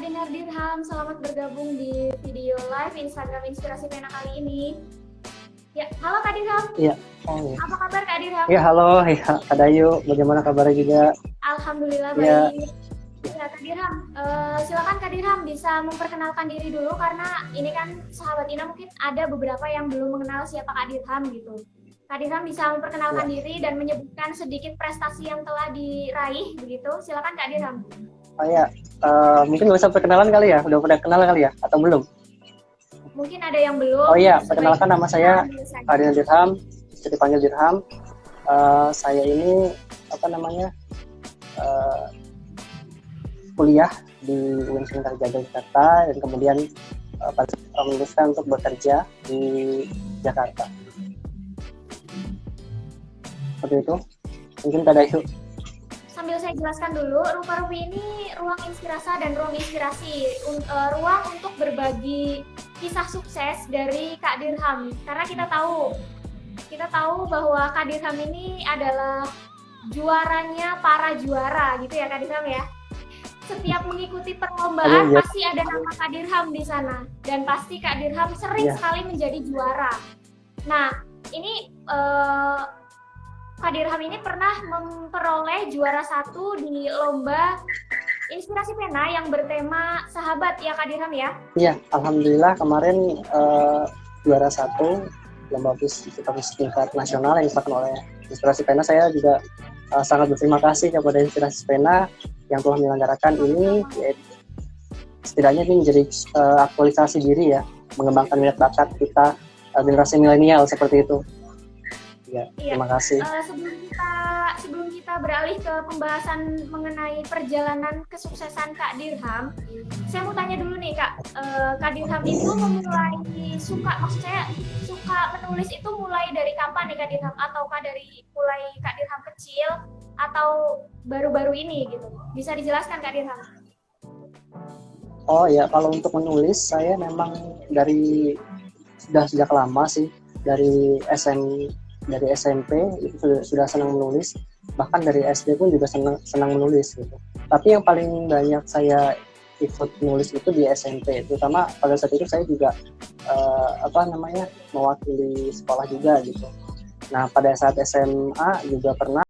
Dinar Dirham, selamat bergabung di video live Instagram Inspirasi Pena kali ini. Ya, halo Kak Dirham. Iya. Oh, iya. Apa kabar Kak Dirham? Ya, halo. Ya, Kak Dayu. Bagaimana kabarnya juga? Alhamdulillah Ya. baik. Ya, Kak Dirham, silakan Kak Dirham bisa memperkenalkan diri dulu karena ini kan sahabat Ina mungkin ada beberapa yang belum mengenal siapa Kak Dirham gitu. Kak Dirham bisa memperkenalkan diri dan menyebutkan sedikit prestasi yang telah diraih begitu. Silakan Kak Dirham. Oh ya, mungkin nggak usah perkenalan kali ya? Udah pada kenal kali ya? Atau belum? Mungkin ada yang belum. Oh iya, perkenalkan nama saya Dinar Dirham, bisa dipanggil Dirham. Saya ini kuliah di Universitas Jakarta dan kemudian memutuskan untuk bekerja di Jakarta. Seperti itu. Mungkin Kak Dayu. Sambil saya jelaskan dulu, Rupa-Rupi ini ruang inspirasi dan ruang inspirasi, ruang untuk berbagi kisah sukses dari Kak Dirham. Karena kita tahu bahwa Kak Dirham ini adalah juaranya para juara gitu ya Kak Dirham ya. Setiap mengikuti perlombaan pasti ada nama Kak Dirham di sana dan pasti Kak Dirham sering sekali menjadi juara. Nah, ini Kak Dirham ini pernah memperoleh juara 1 di lomba Inspirasi Pena yang bertema sahabat ya Kak Dirham ya? Iya, alhamdulillah kemarin juara 1 lomba puisi tingkat nasional yang dilakukan oleh Inspirasi Pena. Saya juga sangat berterima kasih kepada Inspirasi Pena yang telah menyelenggarakan ini, yaitu setidaknya ini menjadi aktualisasi diri ya, mengembangkan minat bakat kita generasi milenial seperti itu. Ya, terima kasih. Sebelum kita beralih ke pembahasan mengenai perjalanan kesuksesan Kak Dirham, saya mau tanya dulu nih Kak, Kak Dirham itu suka menulis itu mulai dari kapan nih Kak Dirham? Ataukah dari mulai Kak Dirham kecil atau baru-baru ini gitu? Bisa dijelaskan Kak Dirham? Oh ya, kalau untuk menulis saya memang sudah sejak lama sih, dari SMP itu sudah senang menulis, bahkan dari SD pun juga senang menulis gitu. Tapi yang paling banyak saya ikut menulis itu di SMP, terutama pada saat itu saya juga mewakili sekolah juga gitu. Nah, pada saat SMA juga pernah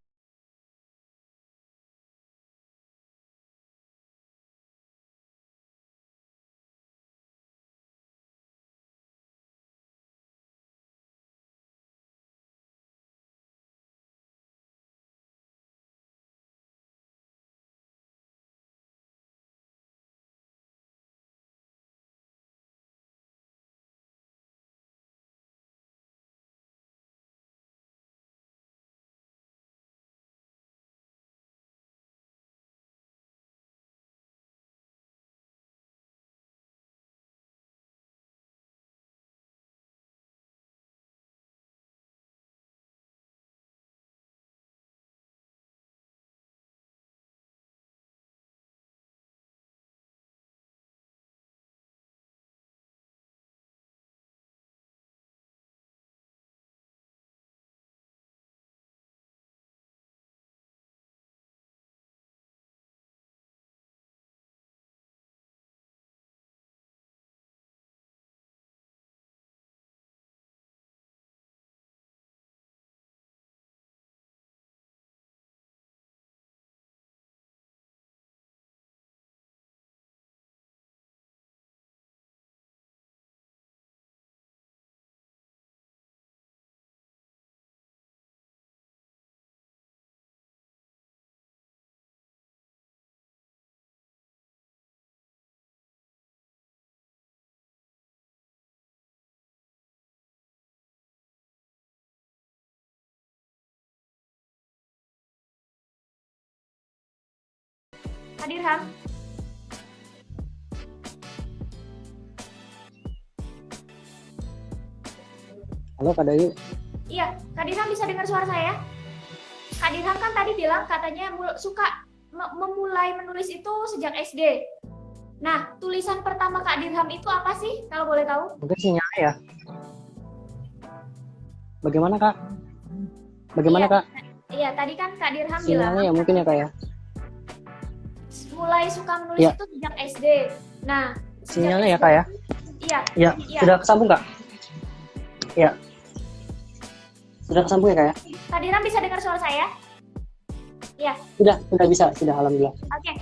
Kak Dirham? Halo Kak Dayu. Iya, Kak Dirham bisa dengar suara saya? Kak Dirham kan tadi bilang katanya suka memulai menulis itu sejak SD. Nah, tulisan pertama Kak Dirham itu apa sih kalau boleh tahu? Mungkin sinyalnya ya. Bagaimana Kak? Bagaimana Kak? Iya, tadi kan Kak Dirham sinyalnya bilang ya mungkin ya Kak ya. mulai suka menulis Iya. itu sejak SD. Nah, sejak Sinyalnya ya SD Kak ya? Iya, Iya, iya. sudah kesambung Kak? Iya. Sudah kesambung ya Kak ya? Kak Dirham bisa dengar suara saya? Iya. Sudah bisa, sudah alhamdulillah. Oke,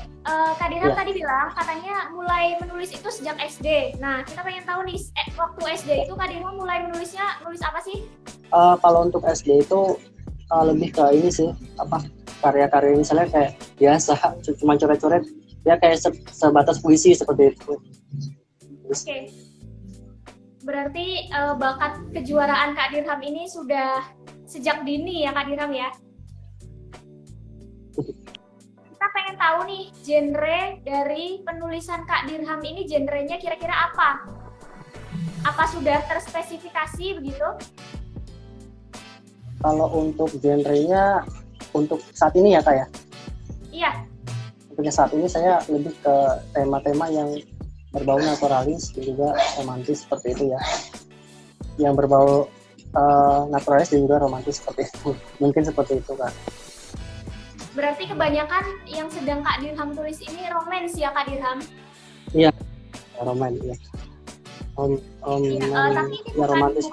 Kak Dirham Iya. tadi bilang katanya mulai menulis itu sejak SD. Nah, kita pengen tahu nih, waktu SD itu Kak Dirham mulai menulisnya, nulis apa sih? Kalau untuk SD itu lebih ke ini sih, apa, karya-karya misalnya kayak biasa, cuma coret-coret, ya kayak sebatas puisi seperti itu. Oke. Berarti bakat kejuaraan Kak Dirham ini sudah sejak dini ya Kak Dirham ya? Kita pengen tahu nih genre dari penulisan Kak Dirham ini, genrenya kira-kira apa? Apa sudah terspesifikasi begitu? Kalau untuk genrenya, untuk saat ini ya Kak ya? Iya. Untuk saat ini saya lebih ke tema-tema yang berbau naturalis dan juga romantis seperti itu ya. Yang berbau naturalis dan juga romantis seperti itu. Mungkin seperti itu Kak. Berarti kebanyakan yang sedang Kak Dirham tulis ini romance ya Kak Dirham? Iya, roman ya. Tapi ini ya, romantis.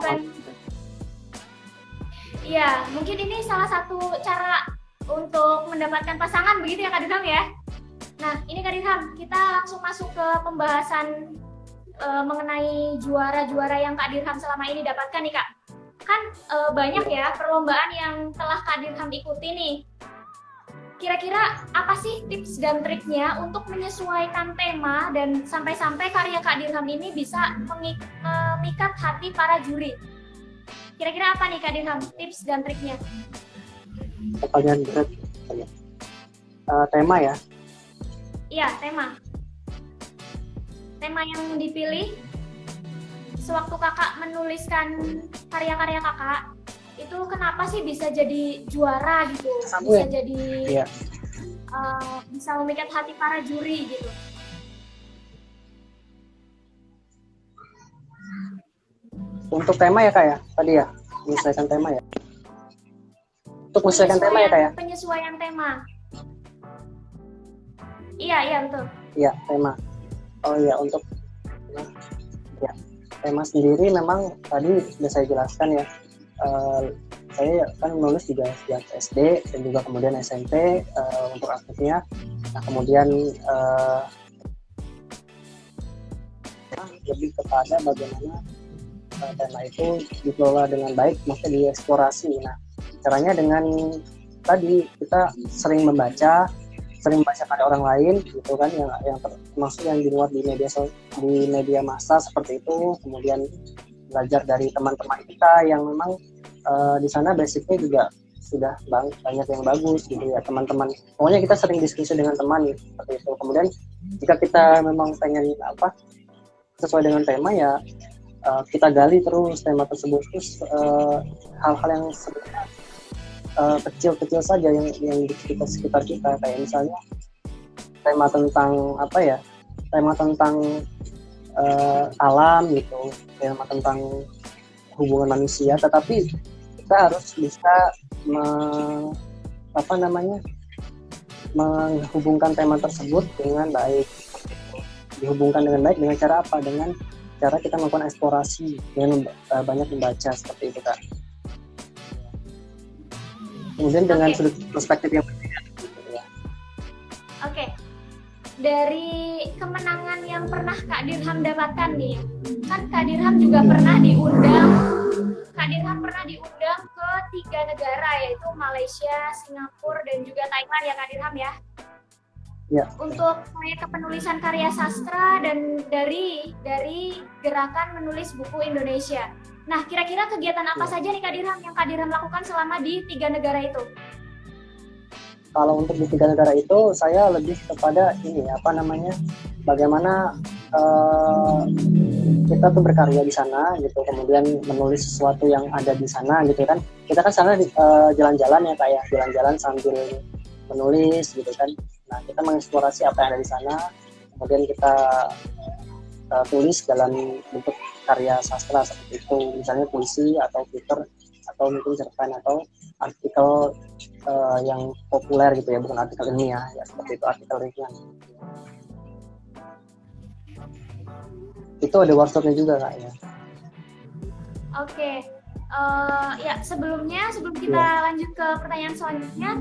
Iya, mungkin ini salah satu cara untuk mendapatkan pasangan begitu ya Kak Dirham ya? Nah, ini Kak Dirham, kita langsung masuk ke pembahasan mengenai juara-juara yang Kak Dirham selama ini dapatkan nih Kak. Kan banyak ya perlombaan yang telah Kak Dirham ikuti nih. Kira-kira apa sih tips dan triknya untuk menyesuaikan tema dan sampai-sampai karya Kak Dirham ini bisa memikat hati para juri? Kira-kira apa nih Kak Dirham, tips dan triknya? Pertanyaan berat. Tema ya? Iya, tema. Tema yang dipilih sewaktu kakak menuliskan karya-karya kakak, itu kenapa sih bisa jadi juara gitu? Bisa jadi Iya. bisa memikat hati para juri gitu. Untuk tema ya Kak ya? Tadi ya? Menyesuaikan tema ya? Untuk menyesuaikan tema ya Kak ya? Penyesuaian tema. Iya betul. Iya, tema. Oh iya, untuk ya, tema sendiri memang tadi sudah saya jelaskan ya. Saya kan menulis juga sejak SD dan juga kemudian SMP untuk aktifnya. Nah, kemudian lebih kepada bagaimana tema itu dikelola dengan baik, maksudnya dieksplorasi. Nah, caranya dengan tadi kita sering membaca karya orang lain gitu kan, yang termasuk yang dimuat di media massa seperti itu, kemudian belajar dari teman-teman kita yang memang di sana basicnya juga sudah banyak yang bagus gitu ya, teman-teman. Pokoknya kita sering diskusi dengan teman gitu, seperti itu. Kemudian jika kita memang pengen sesuai dengan tema ya, kita gali terus tema tersebut, terus hal-hal yang sebenarnya kecil-kecil saja yang di sekitar kita, kayak misalnya tema tentang tema tentang alam gitu, tema tentang hubungan manusia, tetapi kita harus bisa menghubungkan tema tersebut dengan baik. Dihubungkan dengan baik dengan cara apa? Dengan cara kita melakukan eksplorasi dengan banyak membaca seperti itu Kak. Kemudian dengan sudut perspektif yang berbeda gitu ya. Oke. Dari kemenangan yang pernah Kak Dirham dapatkan nih, kan Kak Dirham juga pernah diundang ke 3 negara, yaitu Malaysia, Singapura, dan juga Thailand ya Kak Dirham ya? Ya. Untuk proyek kepenulisan karya sastra dan dari gerakan menulis buku Indonesia. Nah, kira-kira kegiatan apa saja nih Kak Dirham yang Kak Dirham lakukan selama di 3 negara itu? Kalau untuk di 3 negara itu saya lebih kepada bagaimana kita tuh berkarya di sana gitu, kemudian menulis sesuatu yang ada di sana gitu kan. Kita kan sana jalan-jalan ya Kak ya, jalan-jalan sambil menulis gitu kan. Nah, kita mengeksplorasi apa yang ada di sana, kemudian kita tulis dalam bentuk karya sastra seperti itu, misalnya puisi atau Twitter atau mungkin cerpen atau artikel yang populer gitu ya, bukan artikel ilmiah ya, seperti itu, artikel ringan. itu ada workshopnya juga Kak ya. Oke. Ya sebelum kita lanjut ke pertanyaan selanjutnya,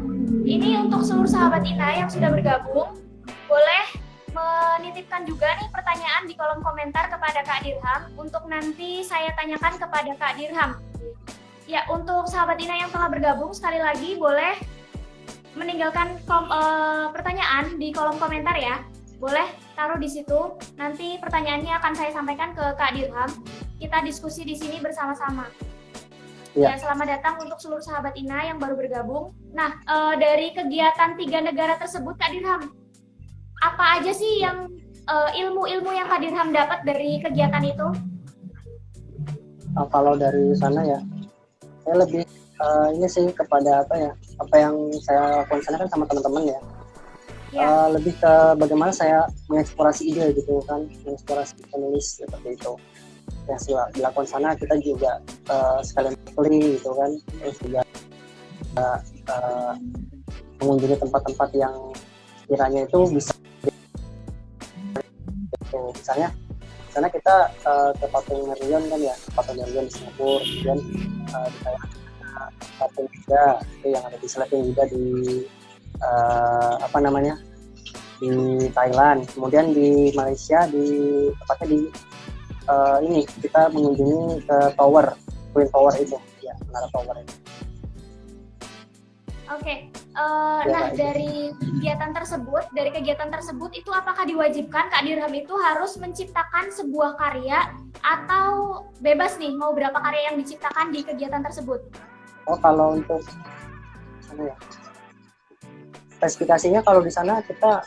ini untuk seluruh sahabat Ina yang sudah bergabung, boleh menitipkan juga nih pertanyaan di kolom komentar kepada Kak Dirham untuk nanti saya tanyakan kepada Kak Dirham. Ya, untuk sahabat Ina yang telah bergabung, sekali lagi boleh meninggalkan pertanyaan di kolom komentar ya. Boleh taruh di situ. Nanti pertanyaannya akan saya sampaikan ke Kak Dirham. Kita diskusi di sini bersama-sama. Ya, selamat datang untuk seluruh sahabat Ina yang baru bergabung. Nah, dari kegiatan 3 negara tersebut, Kak Dirham, apa aja sih yang ilmu-ilmu yang Kak Dirham dapat dari kegiatan itu? Kalau dari sana ya, saya lebih ini sih kepada apa yang saya lakukan sana kan sama teman-teman ya. Lebih ke bagaimana saya mengeksplorasi ide gitu kan, mengeksplorasi penulis seperti itu. Yang dilakukan sana kita juga sekalian keliling gitu kan, terus juga mengunjungi tempat-tempat yang kiranya itu bisa gitu. Misalnya sana kita ke Patung Merion kan ya, Patung Merion di Singapura, kemudian di Thailand Patung Buddha itu yang ada di Selatan juga di di Thailand, kemudian di Malaysia tepatnya di ini kita mengunjungi ke Twin Tower itu ya, Menara Tower itu. Oke. Nah, dari kegiatan tersebut itu apakah diwajibkan Kak Dirham itu harus menciptakan sebuah karya atau bebas nih mau berapa karya yang diciptakan di kegiatan tersebut? Kalau untuk sana ya, spesifikasinya kalau di sana kita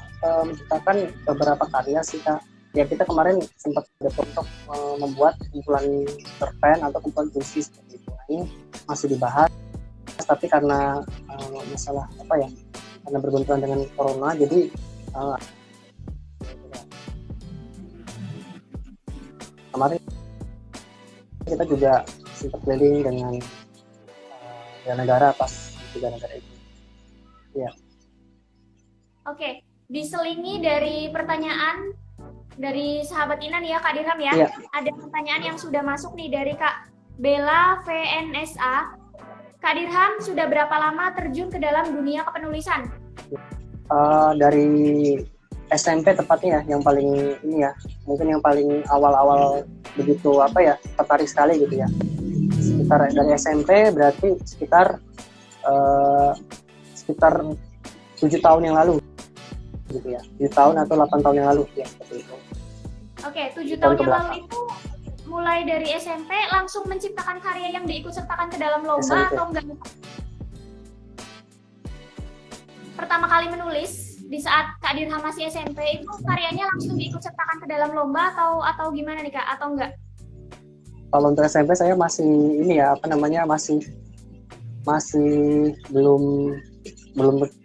menciptakan beberapa karya sih Kak. Ya kita kemarin sempat untuk membuat kumpulan cerpen atau kumpulan puisi seperti itu. Nah, ini masih dibahas, tapi karena masalah karena berbenturan dengan corona, jadi kemarin kita juga sempat keliling dengan negara pas 3 negara itu. Ya. Oke, diselingi dari pertanyaan dari sahabat Ina nih ya Kak Dirham ya. Ada pertanyaan yang sudah masuk nih dari Kak Bella VNSA. Kak Dirham sudah berapa lama terjun ke dalam dunia kepenulisan? Dari SMP tepatnya ya, yang paling ini ya, mungkin yang paling awal-awal begitu tertarik sekali gitu ya. Sekitar dari SMP berarti sekitar 7 tahun yang lalu gitu ya, 7 tahun atau 8 tahun yang lalu ya seperti itu. Oke, 7 tahun yang lalu itu mulai dari SMP langsung menciptakan karya yang diikutsertakan ke dalam lomba SMP. Atau enggak? Pertama kali menulis di saat Kak Dirham masih SMP itu karyanya langsung diikutsertakan ke dalam lomba atau gimana nih Kak, atau enggak? Kalau untuk SMP saya masih ini ya masih belum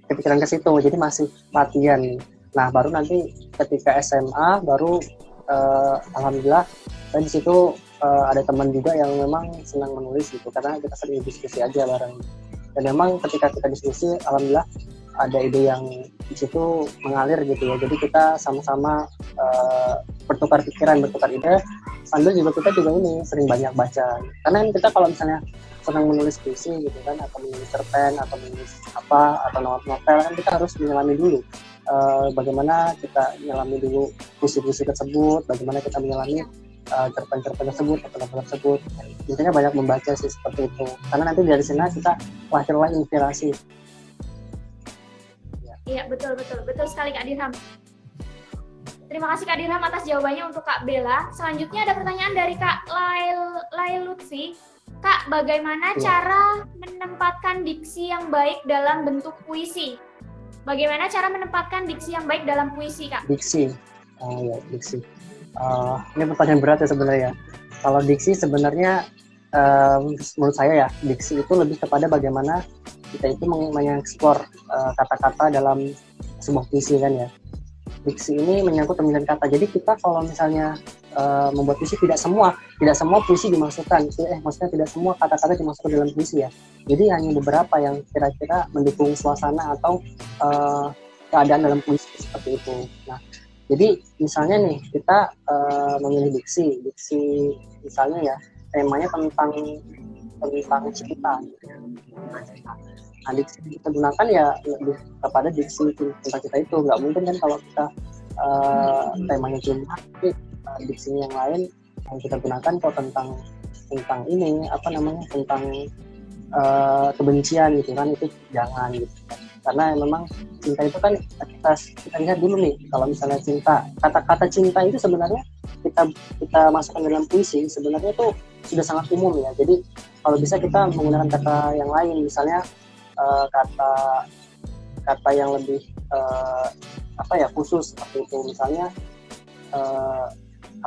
kepikiran ke situ, jadi masih latihan. Nah baru nanti ketika SMA baru alhamdulillah saya di situ ada teman juga yang memang senang menulis gitu, karena kita sering diskusi aja bareng. Dan memang ketika kita diskusi, alhamdulillah ada ide yang di situ mengalir gitu ya. Jadi kita sama-sama bertukar pikiran, bertukar ide. Sambil juga kita ini sering banyak baca. Karena kita kalau misalnya senang menulis puisi gitu kan, atau menulis cerpen, atau menulis atau novel kan kita harus menyelami dulu. Bagaimana kita menyelami dulu puisi-puisi tersebut, bagaimana kita menyelami cerpen-cerpen tersebut, novel tersebut. Biasanya banyak membaca sih seperti itu. Karena nanti dari sana kita lahirlah inspirasi. Iya, betul sekali Kak Dirham. Terima kasih Kak Dirham atas jawabannya untuk Kak Bella. Selanjutnya ada pertanyaan dari Kak Lail Lutfi. Kak, bagaimana cara menempatkan diksi yang baik dalam bentuk puisi? Bagaimana cara menempatkan diksi yang baik dalam puisi, Kak? Diksi. Diksi. Ini pertanyaan berat ya sebenarnya. Kalau diksi sebenarnya menurut saya ya, diksi itu lebih kepada bagaimana kita itu mengeksplor kata-kata dalam sebuah puisi kan ya. Diksi ini menyangkut pemilihan kata. Jadi kita kalau misalnya membuat puisi, tidak semua puisi dimasukkan. Maksudnya tidak semua kata-kata dimasukkan dalam puisi ya. Jadi hanya beberapa yang kira-kira mendukung suasana atau keadaan dalam puisi seperti itu. Nah, Jadi misalnya nih kita memilih diksi misalnya ya temanya tentang cinta gitu ya. Nah, diksi yang kita gunakan ya lebih kepada diksi tentang kita itu. Nggak mungkin kan kalau kita temanya cinta tapi diksinya yang lain yang kita gunakan kok tentang ini apa namanya tentang kebencian gitu kan, itu jangan gitu kan. Karena memang cinta itu kan kita lihat dulu nih, kalau misalnya cinta, kata-kata cinta itu sebenarnya kita masukkan dalam puisi sebenarnya itu sudah sangat umum ya. Jadi kalau bisa kita menggunakan kata yang lain, misalnya kata yang lebih khusus seperti itu, misalnya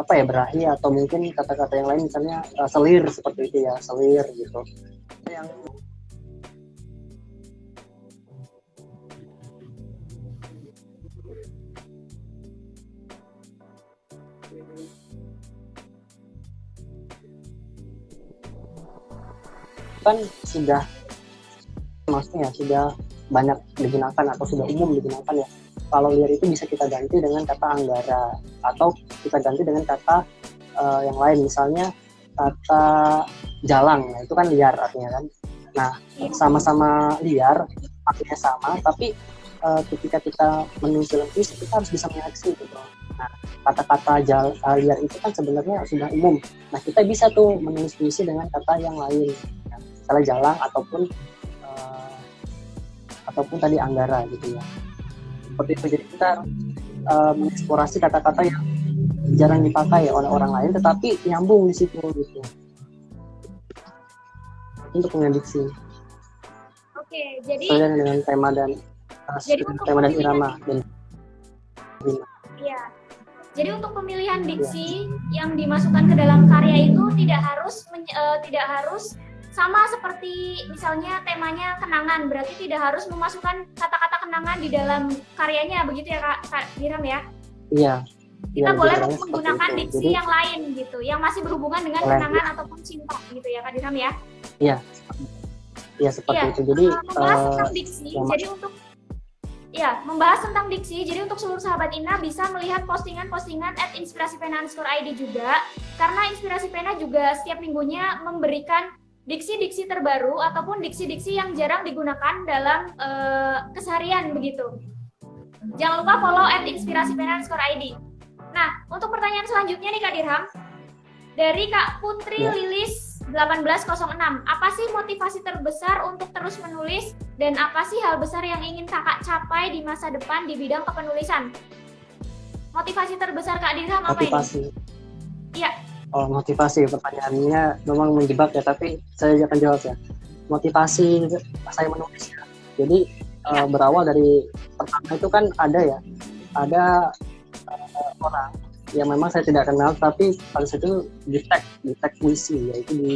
berahi, atau mungkin kata-kata yang lain misalnya selir seperti itu ya, selir gitu. Yang kan sudah maksudnya sudah banyak digunakan atau sudah umum digunakan ya. Kalau liar itu bisa kita ganti dengan kata anggara, atau kita ganti dengan kata yang lain, misalnya kata jalang. Nah itu kan liar artinya kan. Nah sama-sama liar, artinya sama, tapi ketika kita menulis dalam puisi kita harus bisa mengekspresi gitu. Nah kata-kata liar itu kan sebenarnya sudah umum. Nah kita bisa tuh menulis puisi dengan kata yang lain, misalnya jalang ataupun tadi anggara gitu ya. Seperti itu. Jadi kita mengeksplorasi kata-kata yang jarang dipakai oleh orang lain tetapi nyambung di situ gitu untuk mengediksi. Oke, jadi dengan tema dan irama dan iya. Jadi untuk pemilihan diksi yang dimasukkan ke dalam karya itu tidak harus sama seperti misalnya temanya kenangan, berarti tidak harus memasukkan kata-kata kenangan di dalam karyanya, begitu ya Kak Dirham ya? Iya. Kita boleh menggunakan diksi yang lain gitu, yang masih berhubungan dengan kenangan ataupun cinta gitu ya Kak Dirham ya? Iya. Iya seperti itu. Jadi membahas tentang diksi, membahas tentang diksi. Jadi untuk seluruh sahabat Ina bisa melihat postingan-postingan @inspirasipena_id juga, karena Inspirasi Pena juga setiap minggunya memberikan diksi-diksi terbaru ataupun diksi-diksi yang jarang digunakan dalam keseharian begitu. Jangan lupa follow @inspirasipena_id. Nah, untuk pertanyaan selanjutnya nih Kak Dirham, dari Kak Putri Lilis 1806, apa sih motivasi terbesar untuk terus menulis dan apa sih hal besar yang ingin Kakak capai di masa depan di bidang kepenulisan? Motivasi terbesar Kak Dirham apa ini? Iya. Oh, motivasi, pertanyaannya memang menjebak ya, tapi saya akan jawab ya. Motivasi saya menulis ya. Jadi berawal dari pertama itu kan ada orang yang memang saya tidak kenal, tapi pada saat itu di tag puisi, yaitu di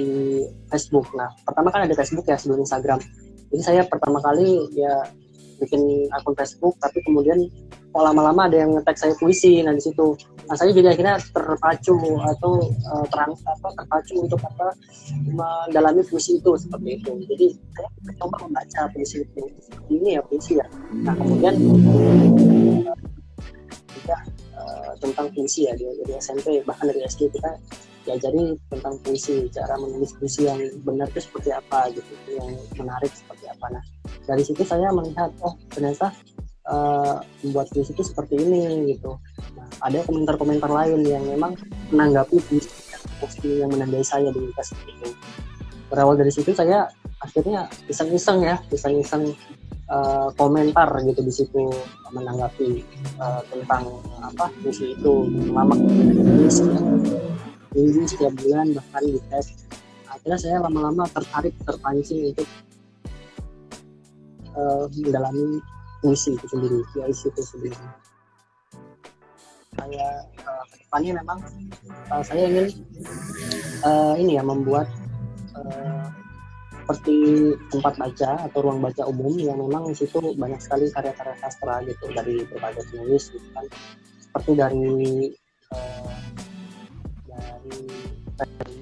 Facebook. Nah pertama kan ada Facebook ya sebelum Instagram. Jadi saya pertama kali ya bikin akun Facebook, tapi kemudian lama-lama ada yang nge-tag saya puisi. Nah di situ, nah saya jadi akhirnya terpacu untuk mendalami puisi itu seperti itu. Jadi saya coba membaca puisi itu seperti ini ya puisi ya. Nah kemudian juga tentang puisi ya dari SMP, bahkan dari SD kita diajari tentang puisi, cara menulis puisi yang benar itu seperti apa gitu, yang menarik seperti apa. Nah dari situ saya melihat, oh ternyata membuat puisi itu seperti ini gitu. Nah, ada komentar-komentar lain yang memang menanggapi puisi yang menandai saya di Facebook itu. Berawal dari situ saya akhirnya iseng-iseng komentar gitu di situ, menanggapi tentang puisi itu, lama minggu setiap bulan bahkan di tes. Akhirnya saya lama-lama terpancing untuk mendalami puisi itu sendiri, puisi itu sendiri. Saya kedepannya memang saya ingin membuat seperti tempat baca atau ruang baca umum yang memang di situ banyak sekali karya-karya sastra gitu dari berbagai penulis gitu kan, seperti dari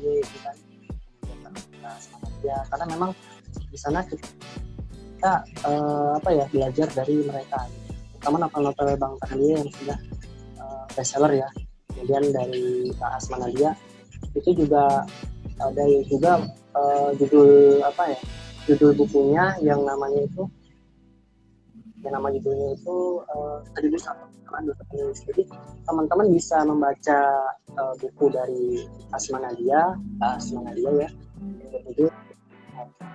gitu kan, ya karena memang di sana kita belajar dari mereka, terutama novel-novel Bang Tahalie yang sudah bestseller ya. Kemudian dari Kak Asma Nadia itu juga ada juga judul apa ya, judul bukunya yang namanya itu, yang nama judulnya itu 1001 Kesalahan Dosa Penulis. Jadi teman-teman bisa membaca buku dari Asma Nadia ya, jadi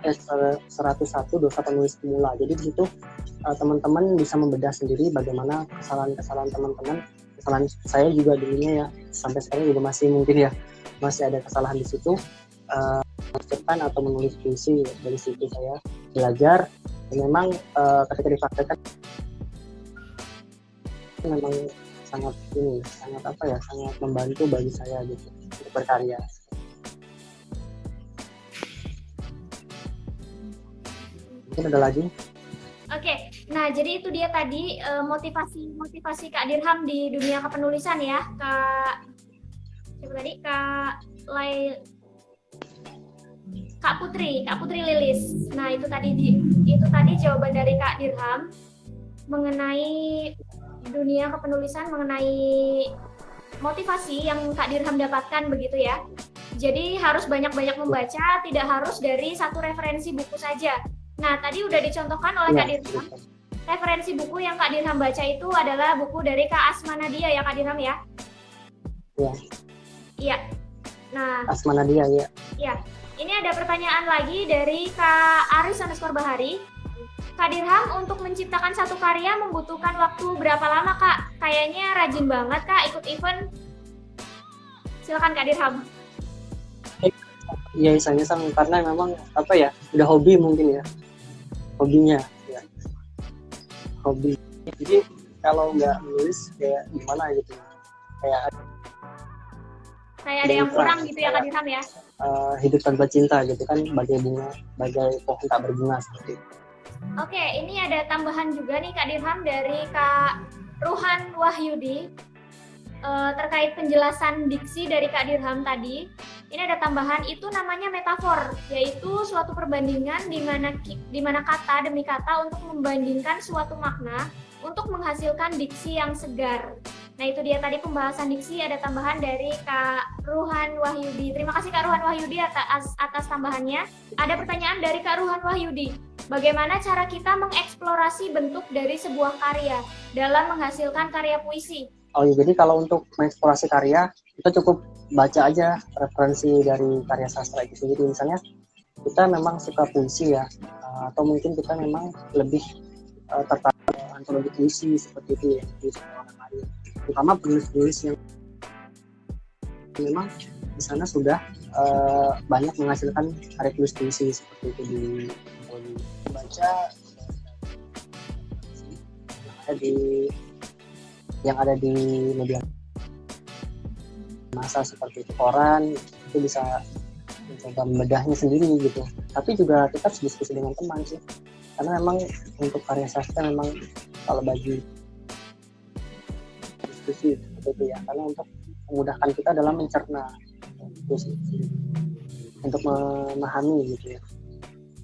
101 Dosa Penulis Pemula. Jadi di situ teman-teman bisa membedah sendiri bagaimana kesalahan-kesalahan teman-teman. Kesalahan saya juga dulunya ya, sampai sekarang juga masih mungkin ya, masih ada kesalahan di situ. Cerpen atau menulis puisi, dari situ saya belajar. Dan memang ketika dipraktekkan memang sangat sangat membantu bagi saya gitu untuk berkarya. Mungkin ada lagi? Oke, nah jadi itu dia tadi motivasi Kak Dirham di dunia kepenulisan ya, Kak Putri Lilis. Nah itu tadi jawaban dari Kak Dirham mengenai dunia kepenulisan, mengenai motivasi yang Kak Dirham dapatkan begitu ya. Jadi harus banyak-banyak membaca, tidak harus dari satu referensi buku saja. Nah tadi udah dicontohkan oleh Kak Dirham. Referensi buku yang Kak Dirham baca itu adalah buku dari Kak Asma Nadia ya Kak Dirham ya? Iya. Iya. Nah, Asma Nadia ya. Iya. Ini ada pertanyaan lagi dari Kak Aris_Bahari. Kak Dirham, untuk menciptakan satu karya membutuhkan waktu berapa lama Kak? Kayaknya rajin banget Kak ikut event. Silakan Kak Dirham. Iya, iseng-iseng karena memang apa ya, udah hobi mungkin ya. Hobinya ya. Hobi. Jadi kalau nggak nulis kayak gimana gitu. Kayak ada yang kurang gitu ya Kak Dirham ya? Hidup tanpa cinta gitu kan, bagai bunga, bagai pohon tak berbunga seperti itu. Oke, ini ada tambahan juga nih Kak Dirham dari Kak Ruhan Wahyudi terkait penjelasan diksi dari Kak Dirham tadi. Ini ada tambahan, itu namanya metafor, yaitu suatu perbandingan di mana kata demi kata untuk membandingkan suatu makna untuk menghasilkan diksi yang segar. Nah itu dia tadi pembahasan diksi, ada tambahan dari Kak Ruhan Wahyudi. Terima kasih Kak Ruhan Wahyudi atas tambahannya. Ada pertanyaan dari Kak Ruhan Wahyudi. Bagaimana cara kita mengeksplorasi bentuk dari sebuah karya dalam menghasilkan karya puisi? Oh iya, jadi kalau untuk mengeksplorasi karya, kita cukup baca aja referensi dari karya sastra itu sendiri. Misalnya kita memang suka puisi ya, atau mungkin kita memang lebih tertarik antologi puisi seperti itu ya, puisi orang lain. Terutama penulis-penulis yang memang di sana sudah banyak menghasilkan karya tulis puisi seperti itu dibaca yang ada di media massa seperti itu, koran, itu bisa mencoba membedahnya sendiri gitu. Tapi juga kita harus diskusi dengan teman sih, karena memang untuk karya sastra memang kalau bagi diskusi seperti itu ya, karena untuk memudahkan kita dalam mencerna untuk memahami gitu ya.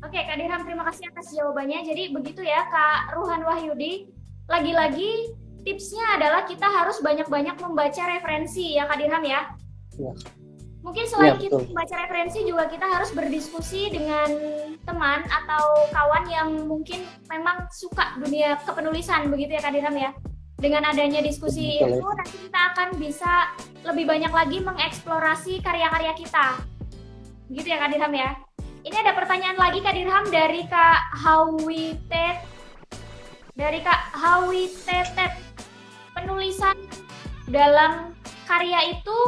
Oke Kak Dirham, terima kasih atas jawabannya. Jadi begitu ya Kak Ruhan Wahyudi. Lagi-lagi tipsnya adalah kita harus banyak-banyak membaca referensi ya Kak Dirham ya. Ya. Mungkin selain ya, kita membaca referensi juga kita harus berdiskusi dengan teman atau kawan yang mungkin memang suka dunia kepenulisan begitu ya Kak Dirham ya. Dengan adanya diskusi itu nanti kita akan bisa lebih banyak lagi mengeksplorasi karya-karya kita. Gitu ya Kak Dirham ya. Ini ada pertanyaan lagi Kak Dirham dari Kak Hawi Tetet. Penulisan dalam karya itu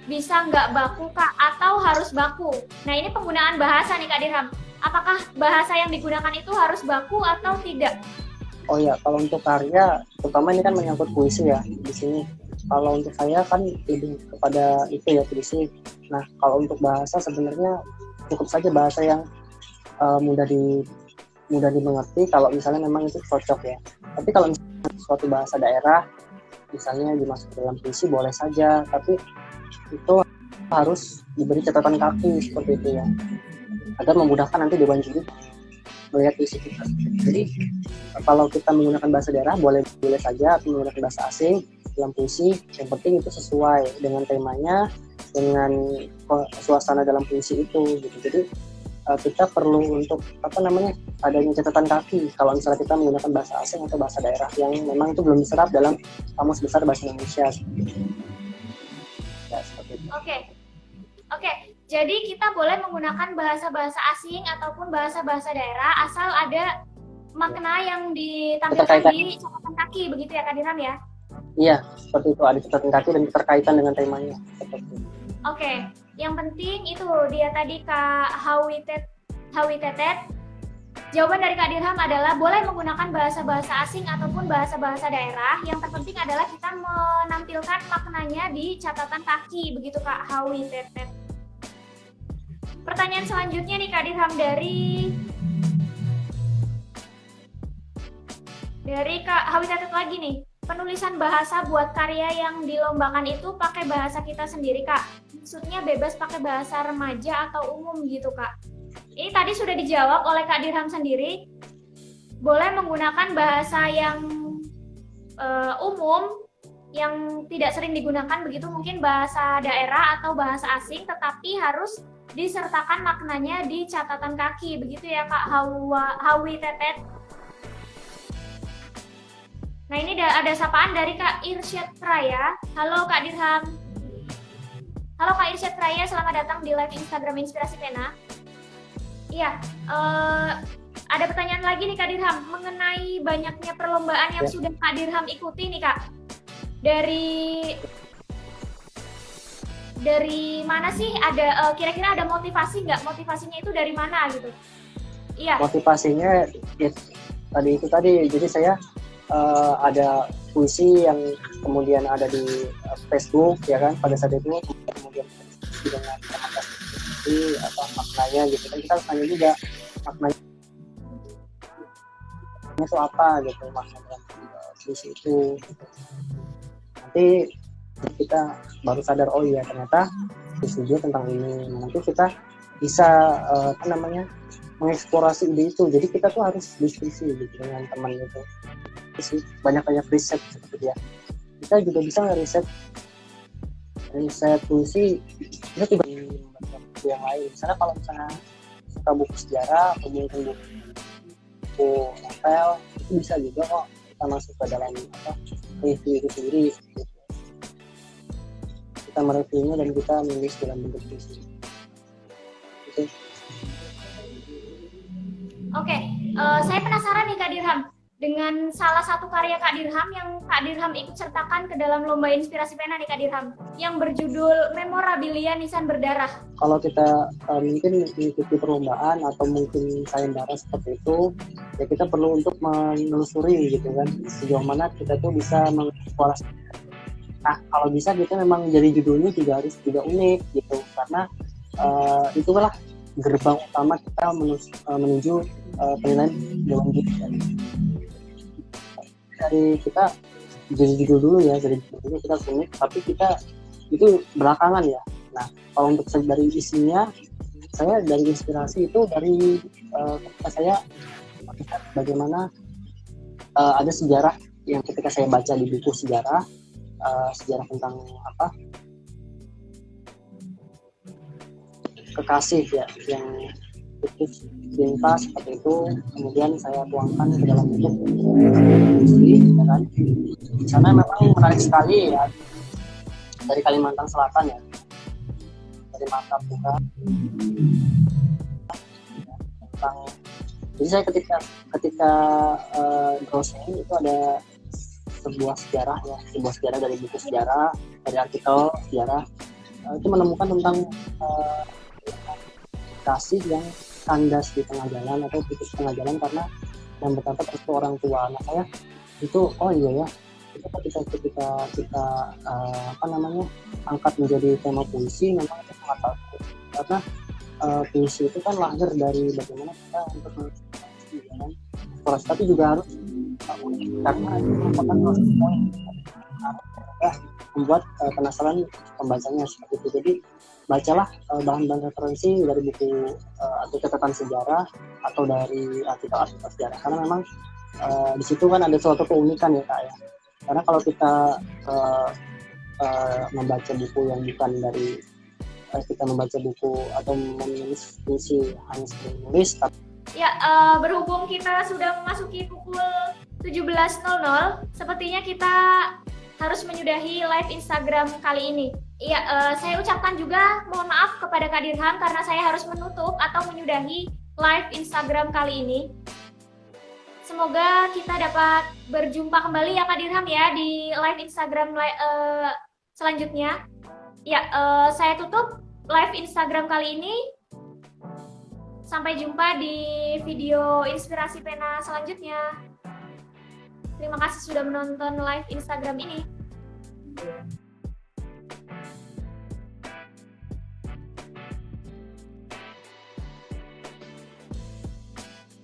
bisa nggak baku Kak atau harus baku? Nah ini penggunaan bahasa nih Kak Dirham. Apakah bahasa yang digunakan itu harus baku atau tidak? Oh ya, kalau untuk karya, terutama ini kan menyangkut puisi ya di sini. Kalau untuk saya kan lebih kepada itu ya, puisi. Nah kalau untuk bahasa sebenarnya cukup saja bahasa yang mudah dimengerti kalau misalnya memang itu cocok ya. Tapi kalau misalnya suatu bahasa daerah misalnya dimasuk dalam puisi boleh saja, tapi itu harus diberi catatan kaki seperti itu ya, agar memudahkan nanti dewan juri melihat puisi kita. Jadi kalau kita menggunakan bahasa daerah boleh saja, atau menggunakan bahasa asing dalam puisi, yang penting itu sesuai dengan temanya, dengan suasana dalam puisi itu gitu. Jadi kita perlu untuk adanya catatan kaki kalau misalnya kita menggunakan bahasa asing atau bahasa daerah yang memang itu belum diserap dalam kamus besar bahasa Indonesia. Ya, seperti itu. Oke. Jadi kita boleh menggunakan bahasa-bahasa asing ataupun bahasa-bahasa daerah asal ada makna yang ditampilkan di catatan kaki, begitu ya Kak Dirham ya? Iya, seperti itu, ada catatan kaki dan keterkaitan dengan temanya. Oke, yang penting itu dia tadi Kak Hawi Tetet. Jawaban dari Kak Dirham adalah boleh menggunakan bahasa-bahasa asing ataupun bahasa-bahasa daerah. Yang terpenting adalah kita menampilkan maknanya di catatan kaki, begitu Kak Hawi Tetet. Pertanyaan selanjutnya nih Kak Dirham dari Kak Hawi Tetet lagi nih. Penulisan bahasa buat karya yang dilombakan itu pakai bahasa kita sendiri Kak. Maksudnya bebas pakai bahasa remaja atau umum gitu Kak. Ini tadi sudah dijawab oleh Kak Dirham sendiri. Boleh menggunakan bahasa yang umum, yang tidak sering digunakan begitu, mungkin bahasa daerah atau bahasa asing, tetapi harus disertakan maknanya di catatan kaki. Begitu ya Kak Hawi Tetet. Nah ini ada sapaan dari Kak Irsyad Raya. Halo Kak Dirham. Halo Kak Irsyad Raya, selamat datang di live Instagram Inspirasi Pena. Iya, ada pertanyaan lagi nih Kak Dirham mengenai banyaknya perlombaan yang sudah Kak Dirham ikuti nih Kak. Dari mana sih? Ada kira-kira ada motivasi nggak? Motivasinya itu dari mana gitu? Iya. Motivasinya ya, tadi. Jadi saya ada puisi yang kemudian ada di Facebook ya kan, pada saat itu kemudian dengan maknanya gitu kan, kita harus tanya juga maknanya itu apa gitu, maknanya puisi itu gitu. Nanti kita baru sadar, oh iya ternyata puisi juga tentang ini. Nanti kita bisa mengeksplorasi ide itu. Jadi kita tuh harus diskusi gitu dengan teman gitu. Banyak riset seperti dia. Kita juga bisa ngeriset puisi, kita juga membaca buku yang lain. Misalnya kalau suka buku sejarah atau mungkin buku novel, itu bisa juga kok kita masuk ke dalam review itu sendiri. Gitu. Kita mereviewnya dan kita menulis dalam bentuk puisi. Gitu. Oke, saya penasaran nih Kak Dirham. Dengan salah satu karya Kak Dirham yang Kak Dirham ikut sertakan ke dalam lomba Inspirasi Pena nih Kak Dirham, yang berjudul Memorabilia Nisan Berdarah. Kalau kita mungkin mengikuti perlombaan atau mungkin sayembara seperti itu, ya kita perlu untuk menelusuri gitu kan, sejauh mana kita tuh bisa mengeksplorasi. Nah kalau bisa kita memang jadi judulnya juga harus unik gitu, karena itulah gerbang utama kita menuju penilaian dalam dari kita jadi judul dulu ya, dari judulnya kita unik, tapi kita itu belakangan ya. Nah kalau untuk dari isinya, saya dari inspirasi itu dari ketika saya melihat bagaimana ada sejarah yang ketika saya baca di buku sejarah tentang kekasih ya yang putus cinta seperti itu, kemudian saya tuangkan ke dalam bentuk puisi, ya kan. Di sana memang menarik sekali ya, dari Kalimantan Selatan ya, dari Makassar juga. Tentang, jadi saya ketika browsing itu ada sebuah sejarah dari buku sejarah, dari artikel sejarah, itu menemukan tentang kasih yang kandas di tengah jalan atau putus tengah jalan karena yang berkata itu orang tua. Nah saya itu, oh iya ya, itu ketika kita angkat menjadi tema puisi, memang itu sangat bagus karena puisi itu kan lahir dari bagaimana kita untuk mengeksplorasi ya kan, tapi juga harus unik karena itu merupakan proses poin membuat penasaran pembacanya seperti itu. Jadi bacalah bahan-bahan referensi dari buku atau catatan sejarah atau dari artikel sejarah, karena memang di situ kan ada suatu keunikan ya Kak ya. Karena kalau kita membaca buku yang bukan dari kita membaca buku atau menulis puisi hanya sekedar menulis. Ya, berhubung kita sudah memasuki pukul 17.00, sepertinya kita harus menyudahi live Instagram kali ini. Iya, saya ucapkan juga mohon maaf kepada Kak Dirham karena saya harus menutup atau menyudahi live Instagram kali ini. Semoga kita dapat berjumpa kembali ya Kak Dirham ya di live Instagram selanjutnya. Ya, saya tutup live Instagram kali ini. Sampai jumpa di video inspirasi pena selanjutnya. Terima kasih sudah menonton live Instagram ini.